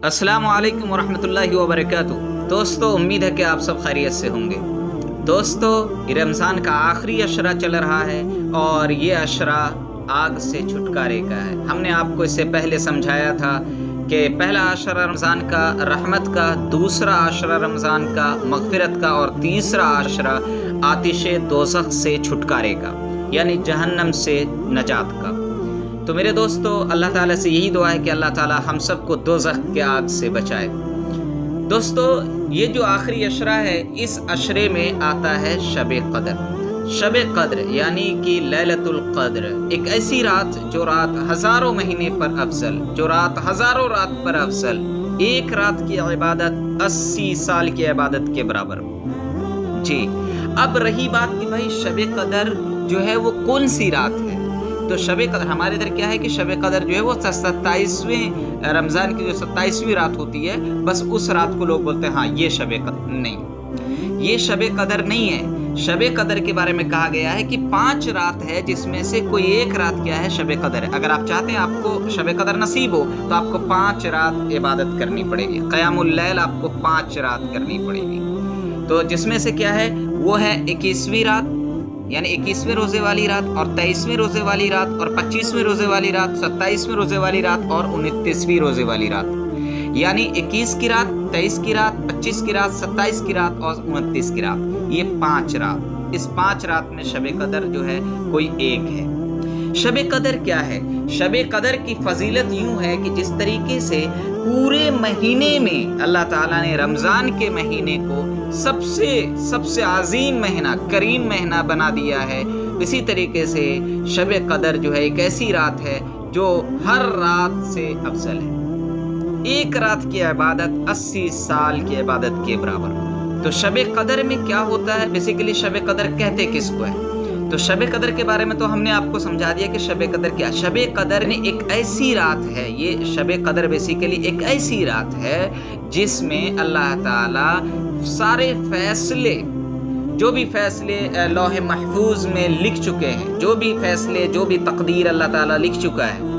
अस्सलामु अलैकुम वरहमतुल्लाहि वबरकातुहू। दोस्तों, उम्मीद है कि आप सब खैरियत से होंगे। दोस्तों, ये रमज़ान का आखिरी अशरा चल रहा है और ये अशरा आग से छुटकारे का है। हमने आपको इससे पहले समझाया था कि पहला अशरा रमज़ान का रहमत का, दूसरा अशरा रमज़ान का मग़फ़िरत का और तीसरा अशरा आतिशे दोज़ख से छुटकारे का, यानी जहन्नम से नजात का। तो मेरे दोस्तों, अल्लाह ताला से यही दुआ है कि अल्लाह ताला हम सबको दोज़ख के आग से बचाए। दोस्तों, ये जो आखिरी अशरा है, इस अशरे में आता है शब क़द्र। शब क़द्र यानी कि लैलतुल क़द्र, एक ऐसी रात जो रात हज़ारों महीने पर अफजल, जो रात हज़ारों रात पर अफजल, एक रात की इबादत 80 साल की इबादत के बराबर। जी, अब रही बात कि भाई शब क़द्र जो है वो कौन सी रात है। तो शब क़द्र हमारे इधर क्या है कि शब क़द्र जो है वो 27वें रमज़ान की जो 27वीं रात होती है, बस उस रात को लोग बोलते हैं हाँ ये शब क़द्र। नहीं, ये शब क़द्र नहीं है। शब क़द्र के बारे में कहा गया है कि 5 रात है जिसमें से कोई एक रात क्या है, शब क़द्र है। अगर आप चाहते हैं आपको शब क़द्र नसीब हो तो आपको 5 रात इबादत करनी पड़ेगी, क़यामुल लैल आपको 5 रात करनी पड़ेगी। तो जिसमें से क्या है वो है 21वीं रात, यानी 21वें रोज़े वाली रात और 23वें रोज़े वाली रात और 25वें रोज़े वाली रात, 27वें रोज़े वाली रात और 29वीं रोज़े वाली रात। यानी 21 की रात, 23 की रात, 25 की रात, 27 की रात और 29 की रात, ये 5 रात। इस 5 रात में शब क़द्र जो है कोई एक है। शब क़द्र क्या है? शब क़द्र की फजीलत यूँ है कि जिस तरीके से पूरे महीने में अल्लाह ताला ने रमज़ान के महीने को सबसे आज़ीम महीना, करीम महीना बना दिया है, इसी तरीके से शब क़द्र जो है एक ऐसी रात है जो हर रात से अफजल है। एक रात की इबादत 80 साल की इबादत के बराबर। तो शब क़द्र में क्या होता है? बेसिकली शब क़द्र कहते किसको है? तो शब क़द्र के बारे में तो हमने आपको समझा दिया कि शब क़द्र क्या। शब क़द्र ने एक ऐसी रात है, ये शब क़द्र बेसिकली एक ऐसी रात है जिसमें अल्लाह ताला सारे फैसले, जो भी फैसले लौह महफूज में लिख चुके हैं, जो भी फैसले, जो भी तकदीर अल्लाह ताला लिख चुका है,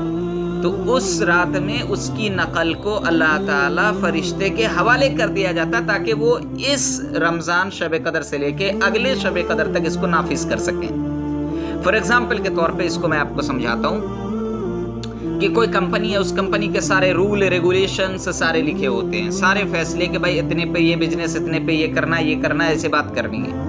तो उस रात में उसकी नकल को अल्लाह ताला फरिश्ते के हवाले कर दिया जाता ताकि वो इस रमज़ान शब क़द्र से लेके अगले शब क़द्र तक इसको नाफिज कर सकें। फॉर एग्जाम्पल के तौर पे इसको मैं आपको समझाता हूँ कि कोई कंपनी है, उस कंपनी के सारे रूल रेगुलेशंस सारे लिखे होते हैं, सारे फैसले कि भाई इतने पे ये बिजनेस, इतने पे ये करना, ऐसे बात करनी है।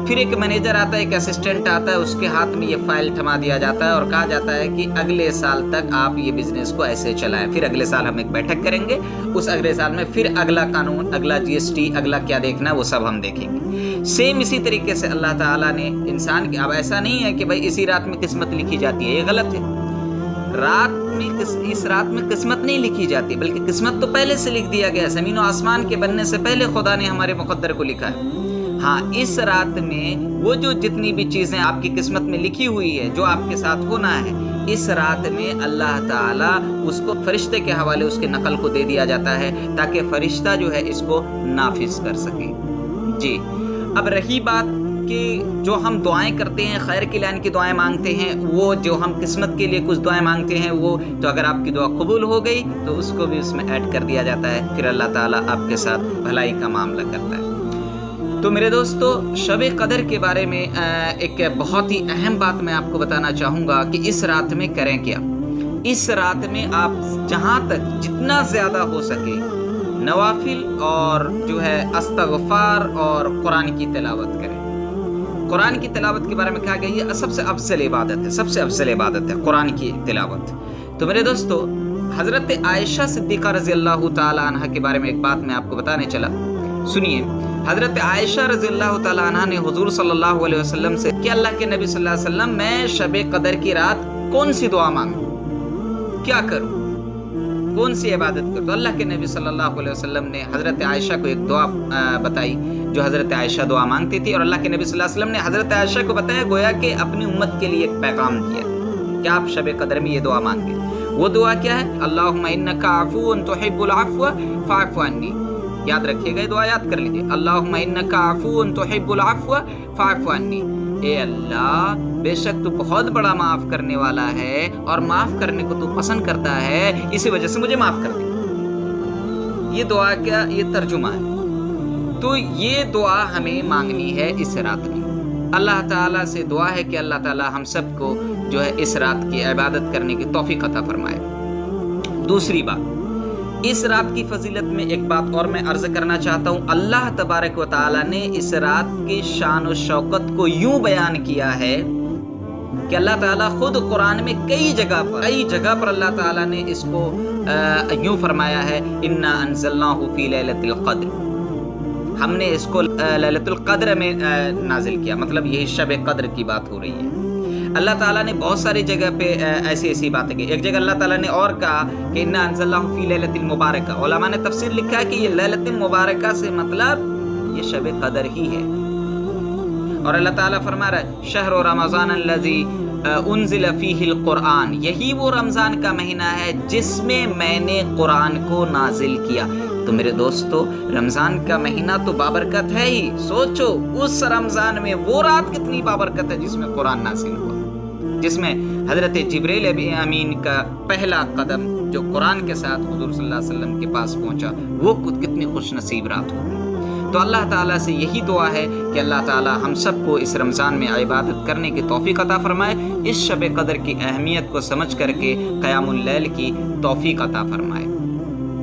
फिर एक मैनेजर आता है, एक असिस्टेंट आता है, उसके हाथ में ये फाइल थमा दिया जाता है और कहा जाता है कि अगले साल तक आप ये बिजनेस को ऐसे चलाएं। फिर अगले साल हम एक बैठक करेंगे, उस अगले साल में फिर अगला कानून, अगला GST, अगला क्या देखना है वो सब हम देखेंगे। सेम इसी तरीके से अल्लाह ताला ने इंसान की, अब ऐसा नहीं है कि भाई इसी रात में किस्मत लिखी जाती है, ये गलत है। इस रात में किस्मत नहीं लिखी जाती, बल्कि किस्मत तो पहले से लिख दिया गया। ज़मीन और आसमान के बनने से पहले खुदा ने हमारे मुक़द्दर को लिखा है। हाँ, इस रात में वो जो जितनी भी चीज़ें आपकी किस्मत में लिखी हुई है, जो आपके साथ होना है, इस रात में अल्लाह ताला उसको फरिश्ते के हवाले उसके नकल को दे दिया जाता है ताकि फरिश्ता जो है इसको नाफिज कर सके। जी, अब रही बात कि जो हम दुआएं करते हैं, खैर की लाइन की दुआएं मांगते हैं, वो जो हम किस्मत के लिए कुछ दुआएं मांगते हैं, वो तो अगर आपकी दुआ कबूल हो गई तो उसको भी उसमें ऐड कर दिया जाता है, फिर अल्लाह ताला आपके साथ भलाई का मामला करता है। तो मेरे दोस्तों, शब क़द्र के बारे में एक बहुत ही अहम बात मैं आपको बताना चाहूँगा कि इस रात में करें क्या। इस रात में आप जहाँ तक जितना ज़्यादा हो सके नवाफिल और जो है इस्तग़फ़ार और कुरान की तिलावत करें। कुरान की तिलावत के बारे में कहा गया ये सबसे अफजल इबादत है, सबसे अफजल इबादत है कुरान की तिलावत। तो मेरे दोस्तों, हज़रत आयशा सिद्दीक़ा रज़ी अल्लाह ताला अन्हा के बारे में एक बात मैं आपको बताने चला, सुनिए। हज़रत आयशा रज़ी अल्लाह ताला अन्हा ने हुज़ूर सल्लल्लाहु अलैहि वसल्लम से कि अल्लाह के नबी सल्लल्लाहु अलैहि वसल्लम, मैं शब क़द्र की रात कौन सी दुआ मांगूं, क्या करूं, कौन सी इबादत करूं? तो अल्लाह के नबी सल्लल्लाहु अलैहि वसल्लम ने हज़रत आयशा को एक दुआ बताई जो हज़रत आयशा दुआ मांगती थी, और अल्लाह के नबी सल्लल्लाहु अलैहि वसल्लम ने हज़रत आयशा को बताया, गोया कि अपनी उम्मत के लिए एक पैगाम दिया कि आप शब क़द्र में ये दुआ मांगे। वो दुआ क्या है? अल्लाहुम्मा इन्नका अफ़ूउन तुहिब्बुल अफ़्व फ़अफ़ु अन्नी। याद रखिएगा, ये दुआ याद कर लीजिए, अल्लाहुम्मा इन्नका अफ़ूउन तुहिब्बुल अफ़्व फ़अफ़ु अन्नी। ए अल्लाह, बेशक तू बहुत बड़ा माफ़ करने वाला है और माफ़ करने को तू पसंद करता है, इसी वजह से मुझे माफ़ कर दे। یہ دعا کا یہ ترجمہ ہے۔ تو یہ دعا ہمیں مانگنی ہے اس رات میں۔ اللہ تعالیٰ سے دعا ہے کہ اللہ تعالیٰ ہم سب کو جو ہے اس رات کی عبادت کرنے کی توفیق عطا فرمائے۔ دوسری بات، اس رات کی فضیلت میں ایک بات اور میں عرض کرنا چاہتا ہوں۔ اللہ تبارک و تعالیٰ نے اس رات کی شان و شوکت کو یوں بیان کیا ہے کہ اللہ تعالیٰ خود قرآن میں کئی جگہ پر اللہ تعالیٰ نے اس کو یوں فرمایا ہے، اِنَّا أَنزَلْنَاهُ فِي لَيْلَةِ الْقَدْرِ، ہم نے اس کو لیلۃ القدر میں نازل کیا، مطلب یہی شب قدر کی بات ہو رہی ہے۔ اللہ تعالیٰ نے بہت ساری جگہ پہ ایسی باتیں کی۔ ایک جگہ اللہ تعالیٰ نے اور کہا کہ اِنَّا أَنزَلْنَاهُ فِي لَيْلَةِ الْمُبَارَكَةِ، علماء نے تفسیر لکھا ہے کہ یہ لیلۃ مبارکہ سے مطلب یہ شب قدر ہی ہے۔ اور اللہ تعالیٰ فرما رہا ہے شہر رمضان الذی انزل فیہ القرآن، یہی وہ رمضان کا مہینہ ہے جس میں میں نے قرآن کو نازل کیا۔ تو میرے دوستو، رمضان کا مہینہ تو بابرکت ہے ہی، سوچو اس رمضان میں وہ رات کتنی بابرکت ہے جس میں قرآن نازل ہوا، جس میں حضرت جبریل امین کا پہلا قدم جو قرآن کے ساتھ حضور صلی اللہ علیہ وسلم کے پاس پہنچا، وہ کتنی خوش نصیب رات ہوگی۔ تو اللہ تعالیٰ سے یہی دعا ہے کہ اللہ تعالیٰ ہم سب کو اس رمضان میں عبادت کرنے کی توفیق عطا فرمائے، اس شب قدر کی اہمیت کو سمجھ کر کے قیام اللیل کی توفیق عطا فرمائے۔